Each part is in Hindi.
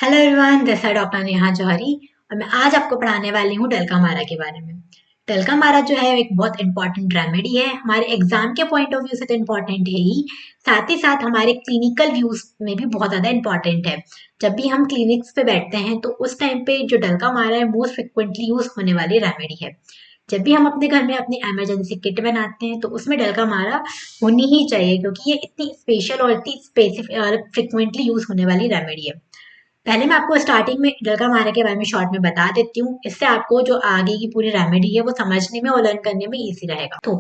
हेलो एवरीवन, दिस है डॉक्टर नेहा जौहरी और मैं आज आपको पढ़ाने वाली हूँ डलकामारा के बारे में। डलकामारा जो है एक बहुत इंपॉर्टेंट रेमेडी है। हमारे एग्जाम के पॉइंट ऑफ व्यू से तो इम्पॉर्टेंट है ही साथ हमारे क्लिनिकल व्यूज में भी बहुत ज़्यादा इंपॉर्टेंट है। जब भी हम क्लिनिक्स पे बैठते हैं तो उस टाइम पे जो डलकामारा है मोस्ट फ्रिक्वेंटली यूज होने वाली रेमेडी है। जब भी हम अपने घर में अपनी इमरजेंसी किट बनाते हैं तो उसमें डलकामारा होनी ही चाहिए, क्योंकि ये इतनी स्पेशल और इतनी स्पेसिफिक और फ्रिक्वेंटली यूज होने वाली रेमेडी है। पहले मैं आपको स्टार्टिंग में डलकामारा के बारे में शॉर्ट में बता देती हूँ। इससे आपको जो आगे की पूरी रेमेडी है वो समझने में और लर्न करने में इजी रहेगा। तो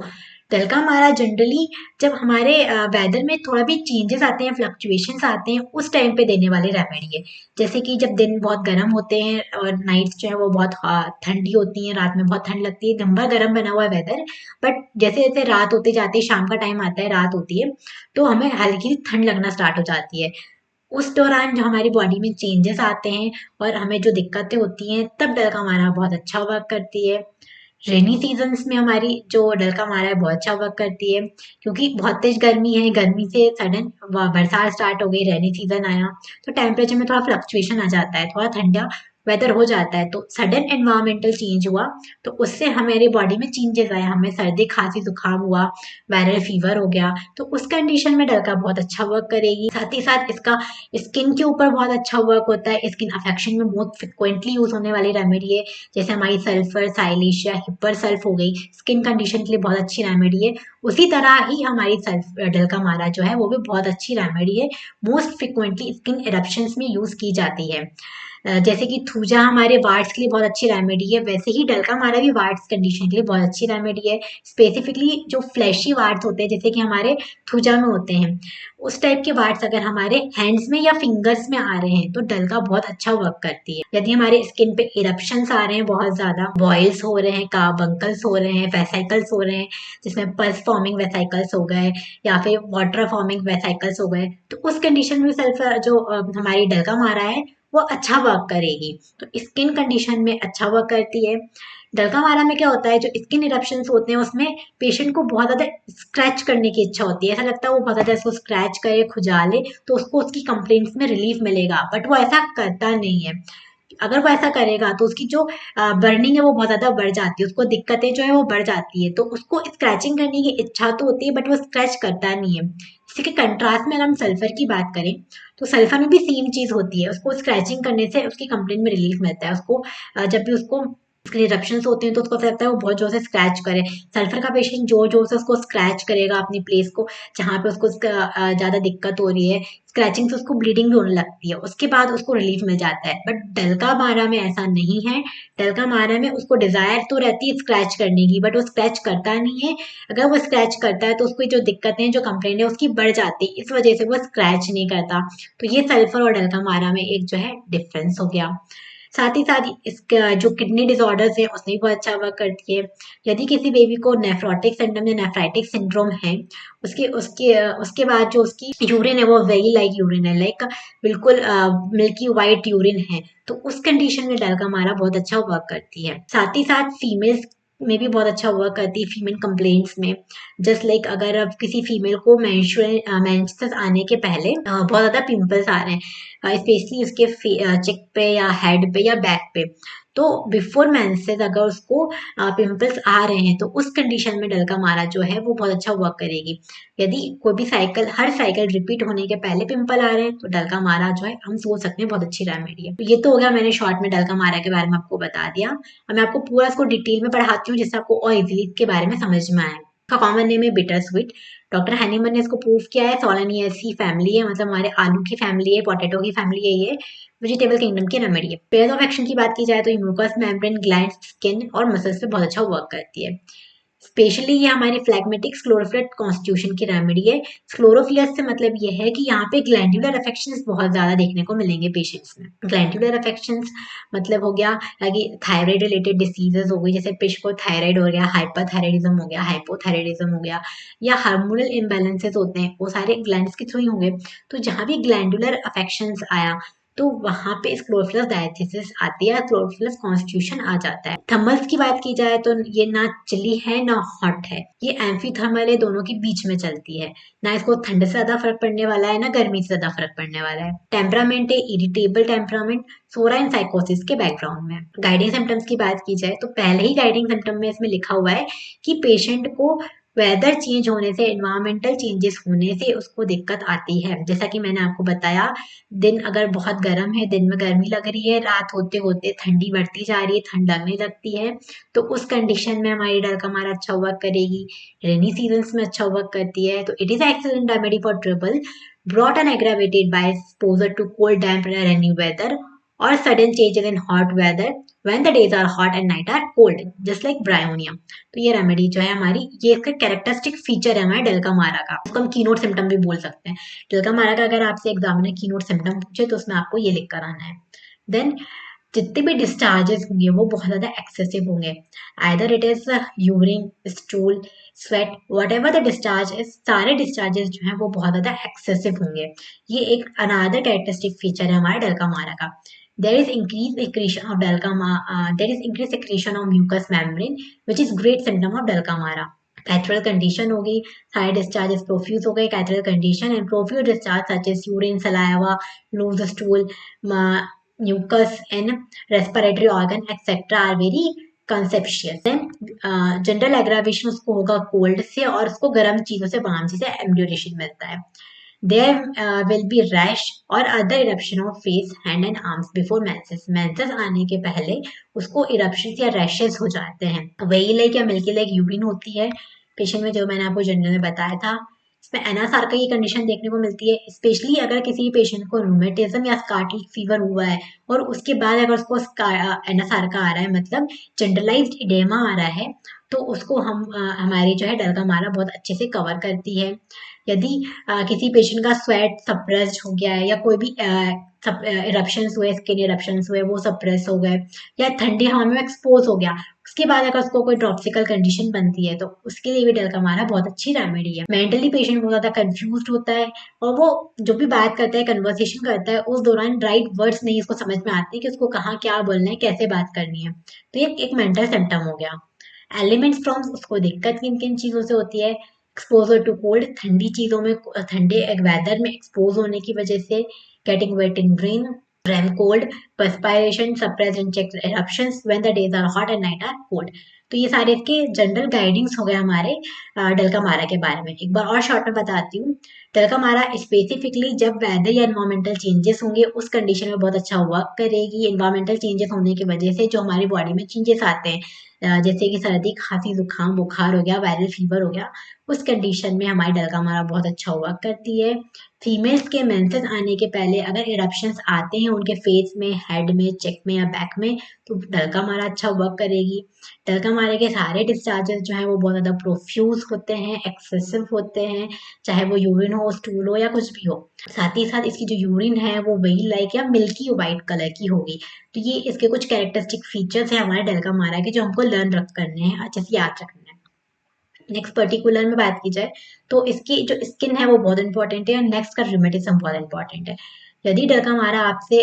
डलकामारा जनरली जब हमारे वेदर में थोड़ा भी चेंजेस आते हैं, फ्लक्चुएशंस आते हैं, उस टाइम पे देने वाली रेमेडी है। जैसे कि जब दिन बहुत गर्म होते हैं और नाइट्स जो है वो बहुत ठंडी होती हैं, रात में बहुत ठंड लगती है, दिन भर गर्म बना हुआ है वेदर, बट जैसे जैसे रात होते जाती है, शाम का टाइम आता है, रात होती है, तो हमें हल्की ठंड लगना स्टार्ट हो जाती है। उस दौरान जो हमारी बॉडी में चेंजेस आते हैं और हमें जो दिक्कतें होती हैं, तब डलकामारा बहुत अच्छा वर्क करती है। रेनी सीजन्स में हमारी जो डलकामारा है बहुत अच्छा वर्क करती है, क्योंकि बहुत तेज गर्मी है, गर्मी से सडन बरसात स्टार्ट हो गई, रेनी सीजन आया, तो टेम्परेचर में थोड़ा फ्लक्चुएशन आ जाता है, थोड़ा ठंडा वेदर हो जाता है। तो सडन एनवायरमेंटल चेंज हुआ तो उससे हमारी बॉडी में चेंजेस आए, हमें सर्दी खांसी जुकाम हुआ, वायरल फीवर हो गया, तो उस कंडीशन में डलका बहुत अच्छा वर्क करेगी। साथ ही साथ इसका स्किन के ऊपर बहुत अच्छा वर्क होता है। स्किन अफेक्शन में बहुत फ्रिक्वेंटली यूज होने वाली रेमेडी है। जैसे हमारी सल्फर साइलिश या हिपर सल्फ हो गई, स्किन कंडीशन के लिए बहुत अच्छी रेमेडी है। उसी तरह ही हमारी सल्फ डलकामारा जो है वो भी बहुत अच्छी रेमेडी है। मोस्ट फ्रिक्वेंटली स्किन एरप्शंस में यूज की जाती है। जैसे कि थूजा हमारे वार्ड्स के लिए बहुत अच्छी रेमेडी है, वैसे ही डलकामारा भी वार्ड्स कंडीशन के लिए बहुत अच्छी रेमेडी है। स्पेसिफिकली जो फ्लैशी वार्ड्स होते हैं, जैसे कि हमारे थूजा में होते हैं, उस टाइप के वार्ड्स अगर हमारे हैंड्स में या फिंगर्स में आ रहे हैं तो डलका बहुत अच्छा वर्क करती है। यदि हमारे स्किन पे इरप्शंस आ रहे हैं, बहुत ज्यादा बॉयल्स हो रहे हैं, कार्बंकल्स हो रहे हैं, वेसाइकल्स हो रहे हैं, जिसमें पल्स फॉर्मिंग वेसाइकल्स हो गए या फिर वाटर फॉर्मिंग वेसाइकल्स हो गए, तो उस कंडीशन में सल्फर जो हमारी डलकामारा है वो अच्छा वर्क करेगी। तो स्किन कंडीशन में अच्छा वर्क करती है। डलकामारा में क्या होता है, जो स्किन इरप्शंस होते हैं उसमें पेशेंट को बहुत ज्यादा स्क्रैच करने की इच्छा होती है, ऐसा लगता है वो बहुत ज्यादा इसको स्क्रैच करे, खुजाले, तो उसको उसकी कंप्लेंट्स में रिलीफ मिलेगा, बट वो ऐसा करता नहीं है। अगर वो ऐसा करेगा तो उसकी जो बर्निंग है वो बहुत ज्यादा बढ़ जाती है, उसको दिक्कतें जो है वो बढ़ जाती है, तो उसको स्क्रैचिंग करने की इच्छा तो होती है बट वो स्क्रैच करता नहीं है। इसी के कंट्रास्ट में अगर हम सल्फर की बात करें तो सल्फर में भी सेम चीज होती है, उसको स्क्रैचिंग करने से उसकी कंप्लेंट में रिलीफ मिलता है। उसको जब भी उसको इरप्शंस होते हैं तो उसको ऐसा लगता है वो बहुत जोर से स्क्रैच करे। सल्फर का पेशेंट जोर जोर से उसको स्क्रैच करेगा अपनी प्लेस को जहाँ पे उसको ज्यादा दिक्कत हो रही है, स्क्रैचिंग से उसको ब्लीडिंग भी होने लगती है, उसके बाद उसको रिलीफ मिल जाता है। बट डलकामारा में ऐसा नहीं है। डलकामारा में उसको डिजायर तो रहती है स्क्रैच करने की, बट वो स्क्रैच करता नहीं है। अगर वो स्क्रैच करता है तो उसकी जो दिक्कतें, जो कंप्लेंट है उसकी बढ़ जाती है, इस वजह से वो स्क्रैच नहीं करता। तो ये सल्फर और डलकामारा में एक जो है डिफरेंस हो गया। साथ ही साथ इसका जो किडनी डिसऑर्डर्स है उसमें भी बहुत अच्छा वर्क करती है। यदि किसी बेबी को नेफ्रोटिक सिंड्रोम या नेफ्राइटिक सिंड्रोम है, उसके उसके उसके बाद जो उसकी यूरिन है वो वेरी लाइक यूरिन है, लाइक बिल्कुल मिल्की वाइट यूरिन है, तो उस कंडीशन में डलकामारा बहुत अच्छा वर्क करती है। साथ ही साथ फीमेल्स में भी बहुत अच्छा वर्क करती है, फीमेल कंप्लेंट्स में। जस्ट लाइक अगर अब किसी फीमेल को मेंस्ट्रुअल आने के पहले बहुत ज्यादा पिंपल्स आ रहे हैं, स्पेशली उसके चिक पे या हेड पे या बैक पे, तो बिफोर मेंसेस अगर उसको पिंपल्स आ रहे हैं तो उस कंडीशन में डलकामारा जो है वो बहुत अच्छा वर्क करेगी। यदि कोई भी साइकिल, हर साइकिल रिपीट होने के पहले पिंपल आ रहे हैं तो डलकामारा जो है हम सोच सकते हैं बहुत अच्छी रेमेडी है। तो ये तो हो गया, मैंने शॉर्ट में डलकामारा के बारे में आपको बता दिया। अब मैं आपको पूरा इसको डिटेल में पढ़ाती हूँ जिससे आपको और इजीली इसके बारे में समझ में आए। इसका कॉमन नेम है बिटर स्वीट। डॉक्टर हैनीमन ने इसको प्रूव किया है। सोलेनियसी फैमिली है, मतलब हमारे आलू की फैमिली है, पोटैटो की फैमिली है ये। वेजिटेबल किंगडम की रेमेडी है। पेयर्स ऑफ एक्शन की बात की जाए तो ये म्यूकस मेम्ब्रेन, ग्लैंड, स्किन और मसल्स पे बहुत अच्छा वर्क करती है। स्पेशली ये हमारी फ्लैग्मेटिक स्क्लेरोफिलर कॉन्स्टिट्यूशन की रेमेडी है। स्क्लेरोफिलस से मतलब ये है कि यहाँ पे ग्लैंडुलर अफेक्शंस बहुत ज्यादा देखने को मिलेंगे पेशेंट्स में। ग्लैंडुलर अफेक्शंस मतलब हो गया कि थायराइड रिलेटेड डिसीजेस हो गई, जैसे पिशको थायराइड हो गया, हाइपरथायराइडिज्म हो गया, हाइपोथायराइडिज्म हो गया, या हार्मोनल इम्बैलेंसेस होते हैं वो सारे ग्लैंड्स के थ्रू ही होंगे। तो जहाँ भी ग्लैंडुलर अफेक्शंस आया तो वहां पे क्लोरोफिलस डायथिसिस आती है, क्लोरोफिलस कॉन्स्टिट्यूशन आ जाता है। थर्मल्स की बात की जाए तो ये ना चिली है ना हॉट है, ये एम्फीथर्मल है, दोनों के बीच में चलती है। ना इसको ठंड से ज्यादा फर्क पड़ने वाला है ना गर्मी से ज्यादा फर्क पड़ने वाला है। टेम्परामेंट है इरिटेबल टेम्परामेंट, सोरा एंड साइकोसिस के बैकग्राउंड में। गाइडिंग सिम्टम्स की बात की जाए तो पहले ही गाइडिंग सिम्टम में इसमें लिखा हुआ है कि पेशेंट को वेदर चेंज होने से, एनवायरमेंटल चेंजेस होने से उसको दिक्कत आती है। जैसा कि मैंने आपको बताया, दिन अगर बहुत गर्म है, दिन में गर्मी लग रही है, रात होते होते ठंडी बढ़ती जा रही है, ठंड लगने लगती है, तो उस कंडीशन में हमारी डर कमार अच्छा वर्क करेगी। रेनी सीजन्स में अच्छा वर्क करती है। तो it is excellent remedy for trouble brought and aggravated by exposure to cold damp rainy weather or sudden changes in hot weather when the days are hot and night are cold, just like bryonia। तो ये रेमेडी जो है हमारी, ये इसका कैरेक्टरिस्टिक फीचर है हमारे डेल्कामारा का, उसको हम कीनोट सिम्टम भी बोल सकते हैं। डेल्कामारा का अगर आपसे एग्जाम में कीनोट सिम्टम पूछे तो उसमें आपको ये लिख कर आना है। देन जितने भी डिस्चार्जेस होंगे वो बहुत ज्यादा एक्सेसिव होंगे, either it is urine, stool, sweat, what ever the discharge is, सारे डिस्चार्जेस जो हैं वो बहुत ज्यादा एक्सेसिव होंगे। ये एक अनादर कैरेक्टरिस्टिक फीचर है हमारे डेल्कामारा का। there is increased secretion of there is increased secretion of mucous membrane which is great symptom of dulcamara. Catarrhal condition हो गई, सारे डिस्चार्जेस प्रोफ्यूज हो गए, catarrhal condition and profuse discharge such as urine, saliva, loose stool, mucus and respiratory organ etc are very conspicuous। then general aggravation उसको होगा कोल्ड से, और उसको गर्म चीजों से, वार्म चीज से ड्यूरेशन मिलता है। there will be rash और other eruption of face, hand and arms before menses। menses आने के पहले उसको eruptions या rashes हो जाते हैं। वही लाइक या मिल्की लाइक यूरिन होती है पेशेंट में, जो मैंने आपको जनरल में बताया था। इसमें एनासार्का की कंडीशन देखने को मिलती है, स्पेशली अगर किसी पेशेंट को रूमेटिज्म या स्कारटिक फीवर हुआ है और उसके बाद अगर उसको एनासार्का आ रहा है, मतलब जनरलाइज्ड इडेमा आ रहा है, तो उसको हम हमारी जो है डेल्कामारा बहुत अच्छे से कवर करती है। यदि किसी पेशेंट का स्वेट सप्रेस्ड हो गया है, या कोई भी इरप्शंस हुए, स्किन इरप्शंस हुए, वो सप्रेस हो गए, या ठंडी हवा में एक्सपोज हो गया, उसके बाद अगर उसको कोई ड्रॉप्सिकल कंडीशन बनती है, तो उसके लिए भी डेल्कामारा बहुत अच्छी रेमेडी है। मेंटली पेशेंट बहुत ज्यादा कंफ्यूज होता है, और वो जो भी बात करता है, कन्वर्सेशन करता है, उस दौरान राइट वर्ड्स नहीं उसको समझ में आते कि उसको कहाँ क्या बोलना है, कैसे बात करनी है। तो ये एक मेंटल सिम्टम हो गया। एलिमेंट्स फ्रॉम, उसको दिक्कत किन किन चीजों से होती है? एक्सपोजर टू कोल्ड, ठंडी चीजों में, ठंडे वेदर में एक्सपोज होने की वजह से, getting wait in rain, RAM cold, perspiration, suppressed and checked eruptions when the days are hot and night are cold। तो ये सारे इसके जनरल गाइडिंग्स हो गए हमारे डेल्कामारा के बारे में। एक बार और शॉर्ट में बताती हूँ। डेल्कामारा स्पेसिफिकली जब वेदर या एनवायरमेंटल चेंजेस होंगे उस कंडीशन में बहुत अच्छा वर्क करेगी। एनवायरमेंटल चेंजेस होने की वजह से जो हमारी बॉडी में चेंजेस आते हैं, जैसे कि सर्दी, खांसी, जुकाम, बुखार हो गया, वायरल फीवर हो गया, उस कंडीशन में हमारी डेल्कामारा बहुत अच्छा वर्क करती है। फीमेल्स के मेंसेस आने के पहले अगर इरप्शंस आते हैं उनके फेस में, हेड में, चेक में या बैक में, तो डेल्कामारा अच्छा वर्क करेगी। डेल्कामारा के सारे डिस्चार्जेस जो हैं वो बहुत ज़्यादा प्रोफ्यूज होते हैं, एक्सेसिव होते हैं, चाहे वो यूरिन हो, स्टूल हो या कुछ भी हो। साथ ही साथ इसकी जो यूरिन है वो वही लाइक या मिल्की व्हाइट कलर की होगी। तो ये इसके कुछ कैरेक्टरिस्टिक फीचर्स हैं हमारे डेल्कामारा के, जो हमको लर्न रख करने हैं, अच्छे से याद रखने हैं। नेक्स्ट पर्टिकुलर में बात की जाए तो इसकी जो स्किन है वो बहुत इंपॉर्टेंट है, और नेक्स्ट का रूमेटिज्म बहुत इंपॉर्टेंट है। यदि डेल्कामारा आपसे,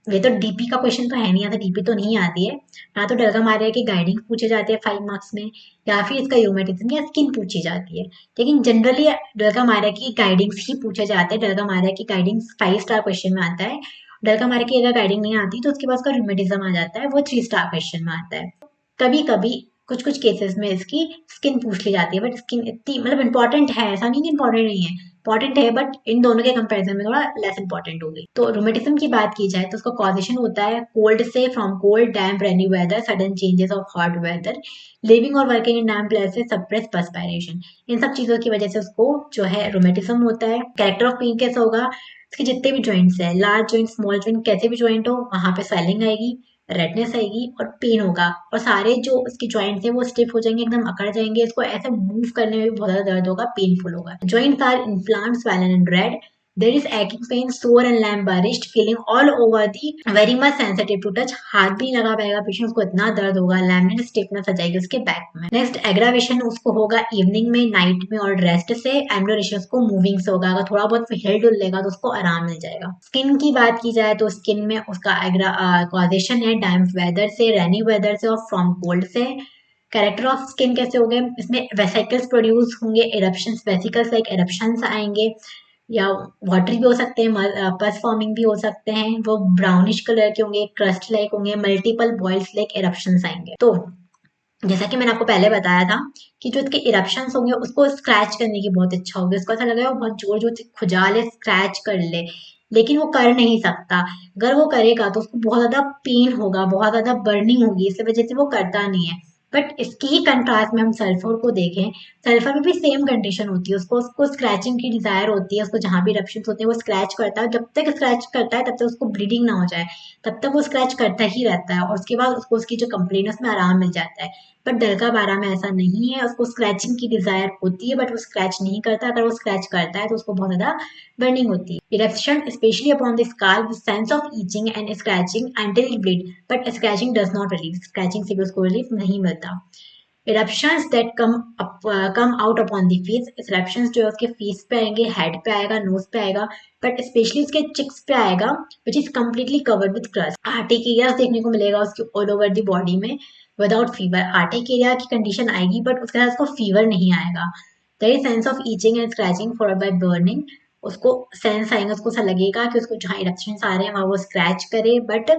वे तो डीपी का क्वेश्चन तो है नहीं, आता डीपी तो नहीं आती है ना, तो डेल्कामारा की गाइडिंग पूछे जाते हैं 5 मार्क्स में, या फिर इसका रूमेटिज्म या स्किन पूछी जाती है। लेकिन जनरली डेल्कामारा की गाइडिंग्स ही पूछे जाते हैं। डेल्कामारा की गाइडिंग्स 5 स्टार क्वेश्चन में आता है। डेल्कामारा की अगर गाइडिंग नहीं आती तो उसके पास का रूमेटिज्म आ जाता है, वो 3 स्टार क्वेश्चन में आता है। कभी कभी कुछ कुछ केसेस में इसकी स्किन पूछ ली जाती है, बट स्किन इतनी मतलब इंपॉर्टेंट है, ऐसा नहीं कि इंपॉर्टेंट नहीं है, इंपॉर्टेंट है, बट इन दोनों के कंपैरिजन में थोड़ा लेस इंपॉर्टेंट हो गई। तो रूमेटिज्म की बात की जाए तो उसका कॉजेशन होता है कोल्ड से, from cold, damp, rainy weather, sudden changes of hot weather, living और working in damp places, suppress perspiration. इन सब चीजों की वजह से उसको जो है रूमेटिज्म होता है। कैरेक्टर ऑफ पेन कैसा होगा? इसके जितने भी ज्वाइंट्स है, लार्ज ज्वाइंट, स्मॉल ज्वाइंट, कैसे भी ज्वाइंट हो, वहां पे स्वेलिंग आएगी, रेडनेस आएगी और पेन होगा, और सारे जो इसके ज्वाइंट्स हैं वो स्टिफ हो जाएंगे, एकदम अकड़ जाएंगे, इसको ऐसे मूव करने में भी बहुत ज्यादा दर्द होगा, पेनफुल होगा। Joints are inflamed, swollen and red, there is aching pain, sore and lambashed feeling all over the very much sensitive to touch. हाथ भी लगा पाएगा पेशेंट, उसको इतना दर्द होगा, लैमिनेट स्टिफनेस आ जाएगी उसके बैक में. नेक्स्ट एग्रावेशन उसको होगा इवनिंग में, नाइट में और रेस्ट से. एम्ब्लोरेशन उसको मूविंग से होगा. अगर थोड़ा बहुत हिल डुल लेगा तो उसको आराम मिल जाएगा. स्किन की बात की जाए तो स्किन में उसका कॉजेशन है डैम्प वेदर से, रेनी वेदर से और फ्रॉम कोल्ड से. कैरेक्टर ऑफ स्किन कैसे हो गए, इसमें वेसिकल्स प्रोड्यूस होंगे, इरप्शंस, वेसिकल्स लाइक इरप्शंस आएंगे, या वाटरी भी हो सकते हैं, पस फॉर्मिंग भी हो सकते हैं. वो ब्राउनिश कलर के होंगे, क्रस्ट लाइक होंगे, मल्टीपल बॉइल्स लाइक इरप्शंस आएंगे. तो जैसा कि मैंने आपको पहले बताया था कि जो इसके इरप्शंस होंगे उसको स्क्रैच करने की बहुत इच्छा होगी, उसको ऐसा लगेगा वो बहुत जोर जोर से खुजाले स्क्रैच कर ले, लेकिन वो कर नहीं सकता. अगर वो करेगा तो उसको बहुत ज्यादा पेन होगा, बहुत ज्यादा बर्निंग होगी, इस वजह से वो करता नहीं है. बट इसकी ही कंट्रास्ट में हम सल्फर को देखें, सल्फर में भी सेम कंडीशन होती है, उसको उसको स्क्रैचिंग की डिजायर होती है, उसको जहां भी इरप्शंस होते हैं वो स्क्रैच करता है. जब तक स्क्रैच करता है तब तक उसको ब्लीडिंग ना हो जाए, तब तक वो स्क्रैच करता ही रहता है, और उसके बाद उसको उसकी जो कंप्लेन है उसमें आराम मिल जाता है. बट डलका बारा में ऐसा नहीं है, उसको स्क्रैचिंग की डिजायर होती है बट वो स्क्रैच नहीं करता. अगर वो स्क्रैच करता है तो उसको बहुत ज्यादा बर्निंग होती है. Eruption specially upon the scalp with sense of itching and scratching until it bleed, but scratching does not relieve, scratching से भी उसको रिलीफ नहीं मिलता. Eruptions that come out upon the face, eruptions जो है उसके फेस पे आएंगे, हेड पे आएगा, नोज पे आएगा, बट स्पेशली उसके चिक्स पे आएगा which is completely covered with crust. Urticaria देखने को मिलेगा उसके ऑल ओवर द बॉडी में विदाउट फीवर. आर्टिक एरिया की कंडीशन आएगी बट उसके साथ उसको फीवर नहीं आएगा. There is sense of itching and scratching followed by burning, उसको सेंस आएगा, उसको ऐसा लगेगा कि उसको जहाँ इरप्शंस आ रहे हैं वहां वो स्क्रैच करे, बट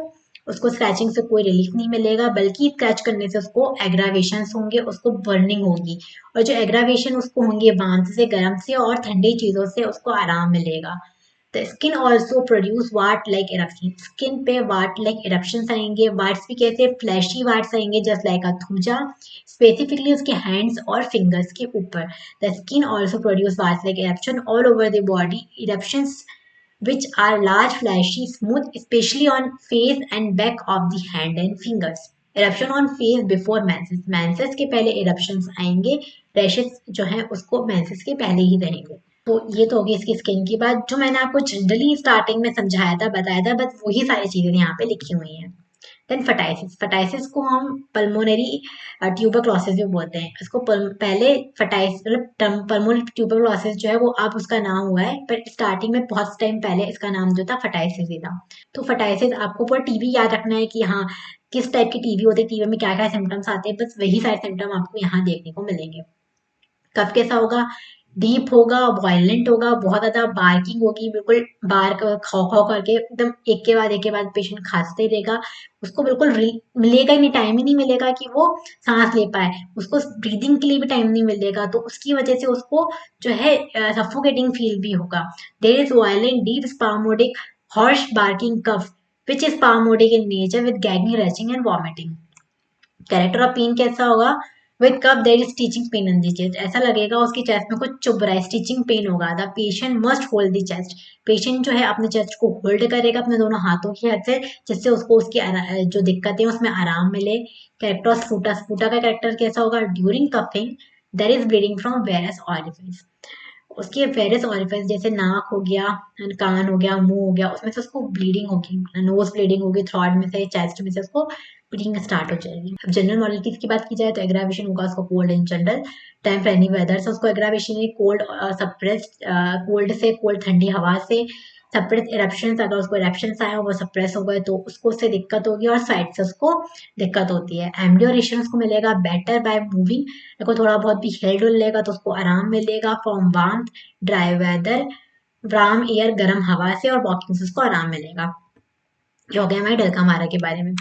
उसको स्क्रैचिंग से कोई रिलीफ नहीं मिलेगा, बल्कि स्क्रैच करने से उसको एग्रावेशन होंगे, उसको बर्निंग होगी, और जो एग्रावेशन उसको होंगे वार्मथ से, गर्म से और ठंडी चीजों से उसको आराम मिलेगा. The skin also produce wart like eruption, skin पे वाट लाइक इरप्शन आएंगे. वाट्स भी कैसे, फ्लैशी वाट्स आएंगे just like a thuja, specifically उसके हैंड्स और फिंगर्स के ऊपर. The skin also produce warts like eruption all over the body. Eruptions which are large, flashy, smooth, especially on face and back of the hand and fingers. Eruption on face before menses. Menses के पहले eruptions आएंगे, rashes जो है उसको menses के पहले ही रहेंगे. तो ये तो होगी इसकी स्किन की बात, जो मैंने आपको जनरली स्टार्टिंग में समझाया था, बताया था, बस वही सारी चीजें यहाँ पे लिखी हुई हैं. देन फटाइसिस, फटाइसिस को हम पल्मोनरी ट्यूबरक्लोसिस भी बोलते हैं. इसको पहले फटाइस मतलब पल्मोनरी ट्यूबरक्लोसिस जो है वो अब उसका नाम हुआ है, पर स्टार्टिंग में बहुत टाइम पहले इसका नाम जो था फटाइसिस ही था. तो फटाइसिस आपको पूरा टीबी याद रखना है कि हाँ किस टाइप की टीबी होती है, टीबी में क्या क्या सिम्टम्स आते हैं, बस वही सारे सिम्टम आपको यहाँ देखने को मिलेंगे. कब कैसा होगा, डीप होगा, वायलेंट होगा, बहुत ज्यादा बार्किंग होगी, बिल्कुल बार खाओ खाओ करके एकदम एक के बाद पेशेंट खांसते रहेगा, उसको बिल्कुल मिलेगा ही नहीं, टाइम ही नहीं मिलेगा कि वो सांस ले पाए, उसको ब्रीदिंग के लिए भी टाइम नहीं मिलेगा, तो उसकी वजह से उसको जो है सफोकेटिंग फील भी होगा. There is violent deep spasmodic harsh barking cough which is spasmodic in nature with gagging, retching and vomiting. Character of pain कैसा होगा, with cough there is stitching pain in the chest, ऐसा लगेगा उसकी चेस्ट में कुछ चुभ रहा है, स्टिचिंग पेन होगा. The patient must hold the chest, patient जो है अपने चेस्ट को होल्ड करेगा अपने दोनों हाथों की हेल्प से, जिससे उसको उसकी जो दिक्कतें उसमें आराम मिले. कैरेक्टर ऑफ स्पूटा, स्पूटा का कैरेक्टर कैसा होगा, during coughing there is bleeding from various orifice, उसके वेरियस ऑरिफिस जैसे नाक हो गया, कान हो गया, मुंह हो गया, उसमें से उसको ब्लीडिंग होगी, नोज ब्लीडिंग होगी, थ्रॉट में से, चेस्ट में से उसको ब्लीडिंग स्टार्ट हो जाएगी. अब जनरल मॉडलिटीज की बात की जाए तो एग्रावेशन होगा उसको cold in general, time friendly weather से उसको एग्रावेशन है, कोल्ड सप्रेस्ड, कोल्ड से, कोल्ड ठंडी हवा से, सप्रेस इरप्शन, अगर उसको इरप्शन आए वो सप्रेस हो गए तो उसको उससे दिक्कत होगी, और साइड से उसको दिक्कत होती है. एम्ब्लियोरेशन उसको मिलेगा बेटर बाय मूविंग, देखो थोड़ा बहुत भी हिल डुल लेगा तो उसको आराम मिलेगा, from warmth, dry weather, warm air, गर्म हवा से, और वॉकिंग से उसको आराम मिलेगा. जो हो गया हमारे डलका मारा के बारे में.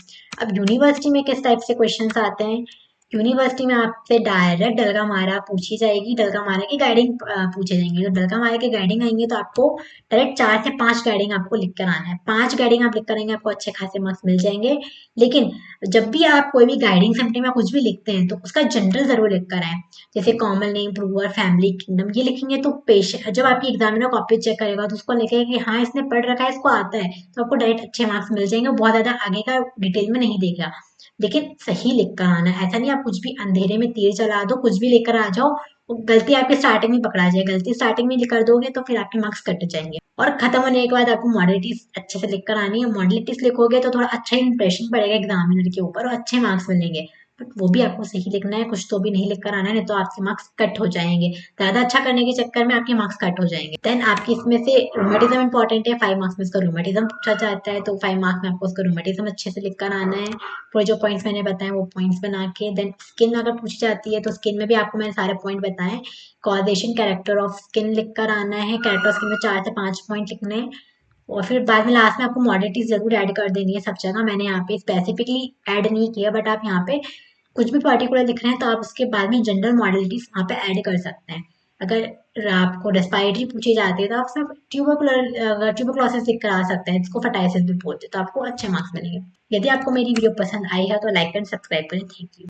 अब यूनिवर्सिटी में किस टाइप से क्वेश्चंस आते हैं, यूनिवर्सिटी में आपसे डायरेक्ट डलका मारा पूछी जाएगी, डलका मारा की गाइडिंग पूछे जाएंगे. तो डलका मारा की गाइडिंग आएंगे तो आपको डायरेक्ट 4 से 5 गाइडिंग आपको लिख कर आना है. 5 गाइडिंग आप लिख कर आएंगे आपको अच्छे खासे मार्क्स मिल जाएंगे. लेकिन जब भी आप कोई भी गाइडिंग सिम्टम या कुछ भी लिखते हैं तो उसका जनरल जरूर लिख कर आए, जैसे common name, prover, family, kingdom, ये लिखेंगे तो पेशेंट जब आपकी एग्जामिनर कॉपी चेक करेगा तो उसको लिखेगा कि हाँ इसने पढ़ रखा है, इसको आता है, तो आपको डायरेक्ट अच्छे मार्क्स मिल जाएंगे, बहुत ज्यादा आगे का डिटेल में नहीं देगा. लेकिन सही लिख कर आना है, ऐसा नहीं आप कुछ भी अंधेरे में तीर चला दो, कुछ भी लेकर आ जाओ गलती आपकी स्टार्टिंग में पकड़ा जाए, गलती स्टार्टिंग में कर दोगे तो फिर आपके मार्क्स कट जाएंगे। और खत्म होने के बाद आपको मॉडलिटीज अच्छे से लिख कर आनी है। मॉडलिटीज लिखोगे तो थोड़ा अच्छा इंप्रेशन पड़ेगा एग्जामिनर के ऊपर और अच्छे मार्क्स मिलेंगे। बट वो भी आपको सही लिखना है, कुछ तो भी नहीं लिख कर आना है, नहीं तो आपके मार्क्स कट हो जाएंगे। ज्यादा अच्छा करने के चक्कर में आपके मार्क्स कट हो जाएंगे। देन आपकी इसमें से रोमेटिज्म इंपॉर्टेंट है, 5 मार्क्स में इसका रोमेटिज्म पूछा जाता है, तो 5 मार्क्स में आपको उसका रोमेटिज्म अच्छे से लिख कर आना है। पूरे जो पॉइंट्स मैंने बताए वो पॉइंट्स बना के। देन स्किन अगर पूछी जाती है तो स्किन में भी आपको मैंने सारे पॉइंट बताए। कॉजेशन कैरेक्टर ऑफ स्किन लिख कर आना है, कैरेक्टर ऑफ स्किन में 4 से 5 पॉइंट लिखने हैं। और फिर बाद में लास्ट में आपको मॉडलिटीज जरूर ऐड कर देनी है सब जगह। मैंने यहाँ पे स्पेसिफिकली ऐड नहीं किया, बट आप यहाँ पे कुछ भी पर्टिकुलर लिख रहे हैं तो आप उसके बाद में जनरल मॉडलिटीज वहाँ पे ऐड कर सकते हैं। अगर आपको रेस्पिरेटरी पूछी जाती है तो आप सब ट्यूबरक्लोसिस लिख कर आ सकते हैं, इसको फटाइसिस भी बोलते हैं, तो आपको अच्छे मार्क्स मिलेंगे। यदि आपको मेरी वीडियो पसंद आई है तो लाइक एंड सब्सक्राइब करें। Thank you.